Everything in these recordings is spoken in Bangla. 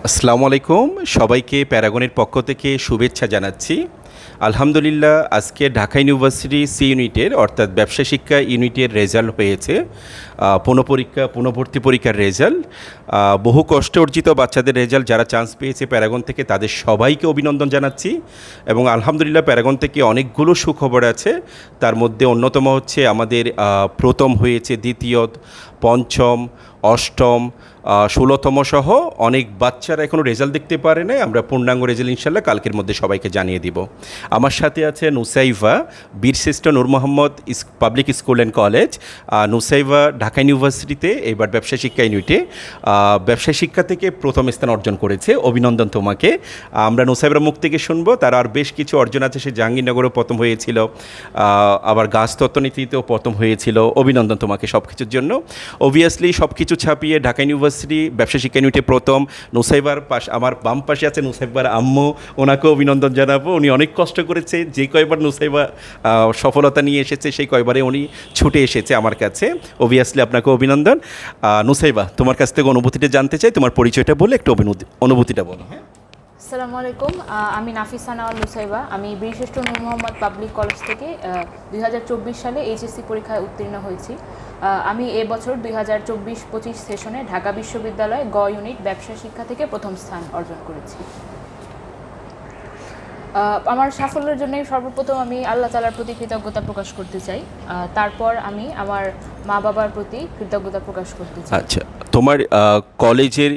আসসালামু আলাইকুম, সবাইকে প্যারাগনের পক্ষ থেকে শুভেচ্ছা জানাচ্ছি। আলহামদুলিল্লাহ, আজকে ঢাকা ইউনিভার্সিটি সি ইউনিটের অর্থাৎ ব্যবসা শিক্ষা ইউনিটের রেজাল্ট হয়েছে। পুনঃভর্তি পরীক্ষার রেজাল্ট, বহু কষ্টে অর্জিত বাচ্চাদের রেজাল্ট যারা চান্স পেয়েছে প্যারাগন থেকে তাদের সবাইকে অভিনন্দন জানাচ্ছি। এবং আলহামদুলিল্লাহ, প্যারাগন থেকে অনেকগুলো সুখবর আছে। তার মধ্যে অন্যতম হচ্ছে আমাদের প্রথম হয়েছে, দ্বিতীয়, পঞ্চম, অষ্টম, 16তম সহ অনেক বাচ্চারা এখনও রেজাল্ট দেখতে পারে না। আমরা পূর্ণাঙ্গ রেজাল্ট ইনশাল্লাহ কালকের মধ্যে সবাইকে জানিয়ে দিব। আমার সাথে আছে Nusaiba, Birshreshtho Noor Mohammad public school and college. Nusaiba Dhaka ইউনিভার্সিটিতে এবার ব্যবসা শিক্ষা ইউনিটে ব্যবসায় শিক্ষা থেকে প্রথম স্থান অর্জন করেছে। অভিনন্দন তোমাকে। আমরা নুসাইবার মুখ থেকে শুনবো তার আর বেশ কিছু অর্জন আছে। সে জাহাঙ্গীরনগরেও প্রথম হয়েছিল, আবার গাছ তত্ত্বনীতিতেও প্রথম হয়েছিল। অভিনন্দন তোমাকে সব কিছুর জন্য। অবভিয়াসলি সব কিছু ছাপিয়ে ঢাকা ইউনিভার্সিটি ব্যবসা শিক্ষা ইউনিটে প্রথম। নুসাইবার আমার বাম পাশে আছে নুসাইবার আম্মু, ওনাকেও অভিনন্দন জানাবো। উনি অনেক কষ্ট করেছে, যে কয়বার নুসাইবা সফলতা নিয়ে এসেছে সেই কয়বারে উনি ছুটে এসেছে আমার কাছে। অবভিয়াসলি আপনাকে অভিনন্দন। নুসাইবা, তোমার কাছ থেকে অনুভূতিটা জানতে চাই, তোমার পরিচয়টা বলে একটু অনুভূতিটা বলো। হ্যাঁ, আসসালামু আলাইকুম, আমি নাফিসা নাওয়াল নুসাইবা। আমি বীরশ্রেষ্ঠ নূর মোহাম্মদ পাবলিক কলেজ থেকে 2024 সালে এইচএসসি পরীক্ষায় উত্তীর্ণ হয়েছি। আমি এবছর 2024-25 সেশনে ঢাকা বিশ্ববিদ্যালয় গ ইউনিট ব্যবসা শিক্ষা থেকে প্রথম স্থান অর্জন করেছি। আমার সাফল্যের জন্য সর্বপ্রথম আমি আল্লাহ তাআলার প্রতি কৃতজ্ঞতা প্রকাশ করতে চাই। তারপর আমি আমার মা বাবার প্রতি কৃতজ্ঞতা প্রকাশ করতে চাই। আচ্ছা, তোমার কলেজের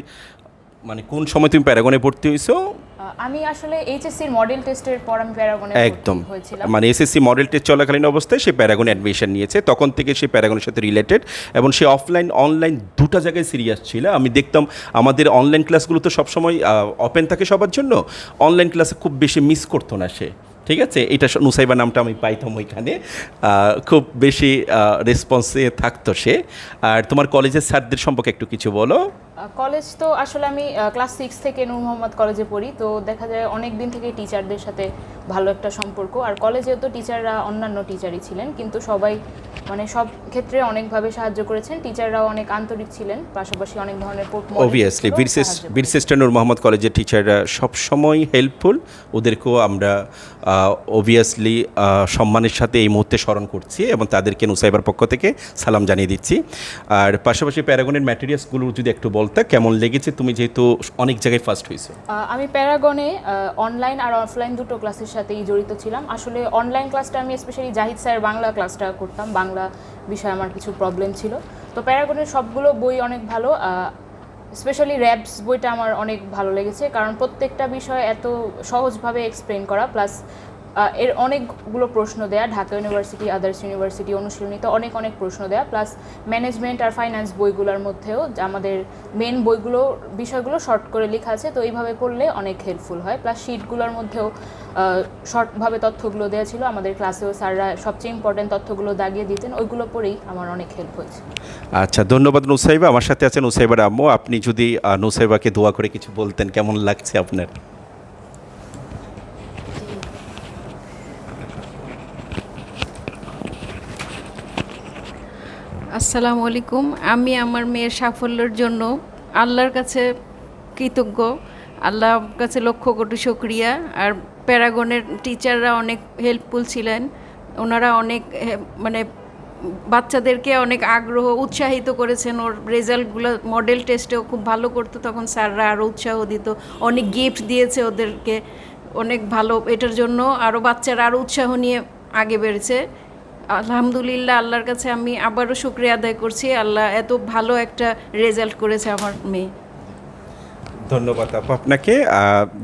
মানে কোন সময় তুমি প্যারাগনে ভর্তি হয়েছো? আমি আসলে এইচএসসির মডেল টেস্টের পর আমি প্যারাগনে একদম ভর্তি হয়েছিলাম। মানে এসএসসি মডেল টেস্ট চলাকালীন অবস্থায় সে প্যারাগনে অ্যাডমিশন নিয়েছে। তখন থেকে সে প্যারাগনের সাথে রিলেটেড এবং সে অফলাইন অনলাইন দুটো জায়গায় সিরিয়াস ছিল। আমি দেখতাম আমাদের অনলাইন ক্লাসগুলো তো সবসময় ওপেন থাকে সবার জন্য, অনলাইন ক্লাসে খুব বেশি মিস করতো না সে। ঠিক আছে, এটা নুসাইবা নামটা আমি পাইতাম ওইখানে, খুব বেশি রেসপন্সে থাকতো সে। আর তোমার কলেজের স্যারদের সম্পর্কে একটু কিছু বলো। কলেজ তো আসলে আমি ক্লাস 6 থেকে নূর মোহাম্মদ কলেজে পড়ি, তো দেখা যায় অনেক দিন থেকে টিচারদের সাথে ভালো একটা সম্পর্ক। আর কলেজেও তো টিচাররা অন্যান্য টিচারই ছিলেন, কিন্তু সবাই মানে সব ক্ষেত্রে অনেকভাবে সাহায্য করেছেন। টিচাররাও অনেক আন্তরিক ছিলেন, পাশাপাশি অনেক ধরনের অবভিয়াসলি বীরশ্রেষ্ঠ নূর মোহাম্মদ কলেজের টিচাররা সবসময় হেল্পফুল। ওদেরকেও আমরা অবভিয়াসলি সম্মানের সাথে এই মুহূর্তে স্মরণ করছি এবং তাদেরকে নুসাইবার পক্ষ থেকে সালাম জানিয়ে দিচ্ছি। আর পাশাপাশি প্যারাগনের ম্যাটেরিয়ালসগুলো যদি একটু বলতে কেমন লেগেছে, তুমি যেহেতু অনেক জায়গায় ফার্স্ট হয়েছো। আমি প্যারাগনে অনলাইন আর অফলাইন দুটো ক্লাসের সাথেই জড়িত ছিলাম। আসলে অনলাইন ক্লাসটা আমি স্পেশালি জাহিদ স্যার বাংলা ক্লাসটা করতাম, বাংলা বিষয়ে আমার কিছু প্রবলেম ছিল। তো প্যারাগনের সবগুলো বই অনেক ভালো, স্পেশালি র্যাবস বইটা আমার অনেক ভালো লেগেছে, কারণ প্রত্যেকটা বিষয় এত সহজভাবে এক্সপ্লেন করা, প্লাস এর অনেকগুলো প্রশ্ন দেয়া, ঢাকা ইউনিভার্সিটি, আদার্স ইউনিভার্সিটি অনুশীলনীতে অনেক প্রশ্ন দেয়া, প্লাস ম্যানেজমেন্ট আর ফাইন্যান্স বইগুলোর মধ্যেও আমাদের মেন বিষয়গুলো শর্ট করে লেখা আছে। তো এইভাবে পড়লে অনেক হেল্পফুল হয়। প্লাস শিটগুলোর মধ্যেও শর্টভাবে তথ্যগুলো দেওয়া ছিল। আমাদের ক্লাসেও স্যাররা সবচেয়ে ইম্পর্টেন্ট তথ্যগুলো দাগিয়ে দিতেন, ওইগুলো পড়েই আমার অনেক হেল্প হয়েছে। আচ্ছা, ধন্যবাদ নুসাইবা। আমার সাথে আছেন নুসাইবার আম্মু। আপনি যদি নুসাইবাকে দোয়া করে কিছু বলতেন, কেমন লাগছে আপনার? আসসালামু আলাইকুম। আমি আমার মেয়ের সাফল্যের জন্য আল্লাহর কাছে কৃতজ্ঞ, আল্লাহর কাছে লক্ষ কোটি শুকরিয়া। আর প্যারাগনের টিচাররা অনেক হেল্পফুল ছিলেন, ওনারা অনেক মানে বাচ্চাদেরকে অনেক উৎসাহিত করেছেন। ওর রেজাল্টগুলো মডেল টেস্টেও খুব ভালো করতো, তখন স্যাররা আরও উৎসাহ দিত, অনেক গিফট দিয়েছে ওদেরকে, অনেক ভালো। এটার জন্য আরও বাচ্চারা আরও উৎসাহ নিয়ে আগে বেড়েছে। আলহামদুলিল্লাহ, আল্লাহর কাছে আমি আবারও শুকরিয়া আদায় করছি, আল্লাহ এত ভালো একটা রেজাল্ট করেছে আমার মেয়ে। ধন্যবাদ আপু আপনাকে।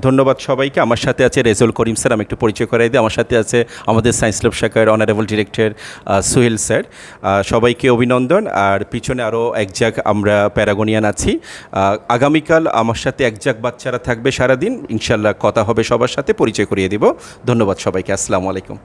ধন্যবাদ সবাইকে। আমার সাথে আছে রেজাউল করিম স্যার, আমি একটু পরিচয় করাই দিই। আমার সাথে আছে আমাদের সায়েন্স ল্যাব শাখার অনারেবল ডিরেক্টর সোহেল স্যার। সবাইকে অভিনন্দন। আর পিছনে আরও একজাক আমরা প্যারাগনিয়ান আছি। আগামীকাল আমার সাথে একজাক বাচ্চারা থাকবে সারাদিন, ইনশাল্লাহ কথা হবে সবার সাথে, পরিচয় করিয়ে দিব। ধন্যবাদ সবাইকে। আসসালামু আলাইকুম।